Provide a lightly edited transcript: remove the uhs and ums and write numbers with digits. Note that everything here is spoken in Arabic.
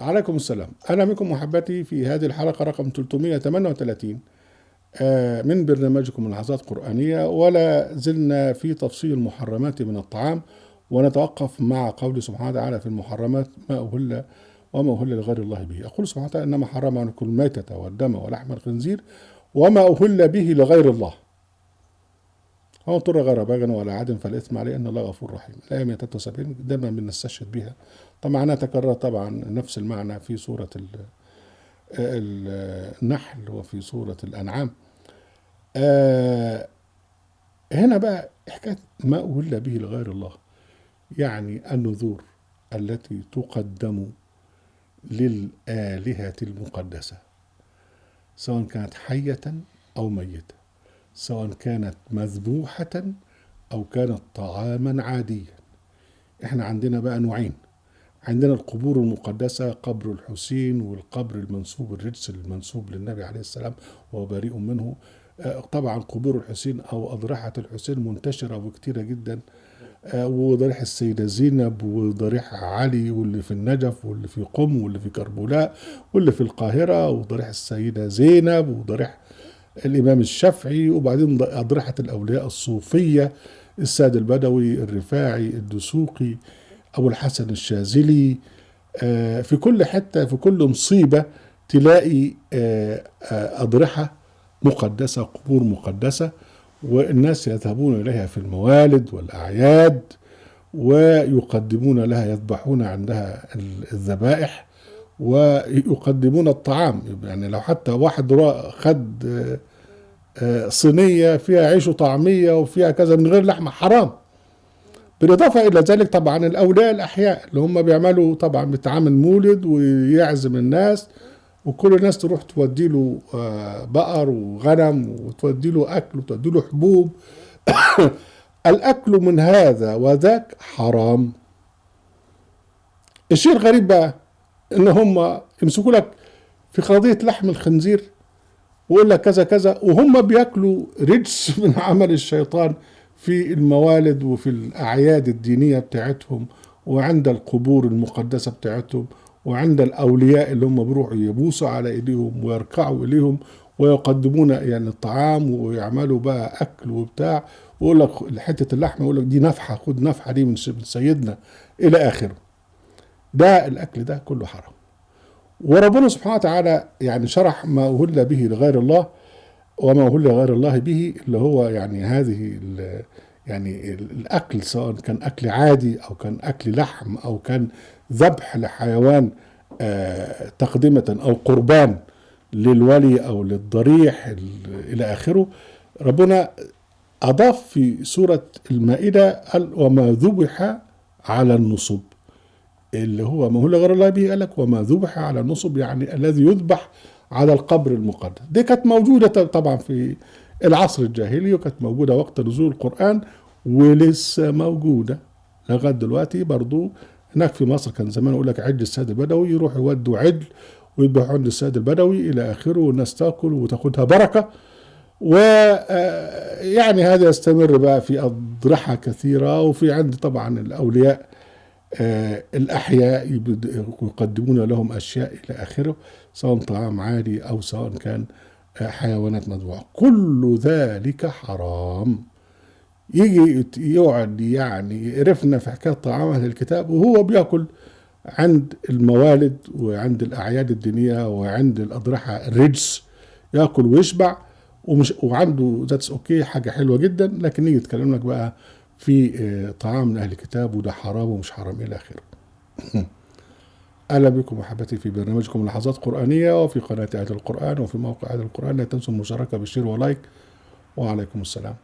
عليكم السلام. أهلا بكم محبتي في هذه الحلقة رقم 338 من برنامجكم لحظات قرآنية، ولا زلنا في تفصيل المحرمات من الطعام، ونتوقف مع قول سبحانه وتعالى في المحرمات وما أهل لغير الله به. يقول سبحانه وتعالى: إنما حرم عليكم الميتة والدم ولحم الخنزير وما أهل به لغير الله، ومن اضطر غير باغ ولا عاد فالإثم عليه إن الله غفور رحيم. الآية 173 دايما بنستشهد بها، طبعا تكرر طبعا نفس المعنى في سورة النحل وفي سورة الأنعام. هنا بقى حكاية ما أهل به لغير الله، يعني النذور التي تقدم للآلهة المقدسة، سواء كانت حية أو ميتة، سواء كانت مذبوحة أو كانت طعاما عاديا. احنا عندنا بقى نوعين: عندنا القبور المقدسة، قبر الحسين والقبر المنسوب الرجس المنسوب للنبي عليه السلام وهو بريء منه. طبعا قبور الحسين أو أضرحة الحسين منتشرة وكتيرة جدا، وضريح السيدة زينب وضريح علي واللي في النجف واللي في قم واللي في كربلاء واللي في القاهرة، وضريح السيدة زينب وضريح الإمام الشافعي، وبعدين أضرحة الأولياء الصوفية، السيد البدوي، الرفاعي، الدسوقي، أبو الحسن الشاذلي. في كل حتة في كل مصيبة تلاقي أضرحة مقدسة، قبور مقدسة، والناس يذهبون إليها في الموالد والأعياد ويقدمون لها، يذبحون عندها الذبائح ويقدمون الطعام. يعني لو حتى واحد خد صينية فيها عيش وطعمية وفيها كذا من غير لحمة، حرام. بالإضافة إلى ذلك طبعا الأولياء الأحياء اللي هم بيعملوا طبعا بتعامل مولد ويعزم الناس، وكل الناس تروح تودي له بقر وغنم وتودي له أكل وتودي له حبوب. الأكل من هذا وذاك حرام. الشيء الغريب بقى إن هم يمسكوا لك في قضية لحم الخنزير ويقول لك كذا كذا، وهم بياكلوا رجس من عمل الشيطان في الموالد وفي الأعياد الدينية بتاعتهم، وعند القبور المقدسة بتاعتهم، وعند الأولياء اللي هم بيروحوا يبوسوا على إيديهم ويركعوا إليهم ويقدمون يعني الطعام ويعملوا بقى أكل وبتاع، ويقول لك حتة اللحمة يقول لك دي نفحة، خد نفحة دي من سيدنا إلى آخره. ده الأكل ده كله حرام. وربنا سبحانه وتعالى يعني شرح ما أهل به لغير الله وما أهل لغير الله به، اللي هو يعني هذه يعني الأكل، سواء كان أكل عادي أو كان أكل لحم أو كان ذبح لحيوان تقدمة أو قربان للولي أو للضريح إلى آخره. ربنا أضاف في سورة المائدة قال: وما ذبح على النصب، اللي هو ما هو غير الله به، قال لك وما ذبح على النصب، يعني الذي يذبح على القبر المقدس. دي كانت موجودة طبعا في العصر الجاهلي، وكانت موجودة وقت نزول القرآن، ولسه موجودة لغاية دلوقتي برضو. هناك في مصر كان زمان يقول لك عجل السيد البدوي، يروح يودوا عجل ويذبحوا عند السيد البدوي إلى آخره، والناس تاكل وتاخدها بركة. ويعني هذا يستمر بقى في أضرحة كثيرة، وفي عند طبعا الأولياء الأحياء يقدمون لهم أشياء إلى آخره، سواء طعام عادي أو سواء كان حيوانات مذبوحة. كل ذلك حرام. يجي يقعد يعني يقرفنا في حكاية طعام أهل الكتاب وهو بيأكل عند الموالد وعند الأعياد الدينية وعند الأضرحة الرجس، يأكل ويشبع وعنده ذاتس أوكي، حاجة حلوة جدا. لكن يجي يتكلم لك بقى في طعام من أهل الكتاب وده حرام ومش حرام إلى آخره. أهلا بكم محبتي في برنامجكم لحظات قرآنية، وفي قناة آيات القرآن وفي موقع آيات القرآن. لا تنسوا المشاركة بالشير ولايك. وعليكم السلام.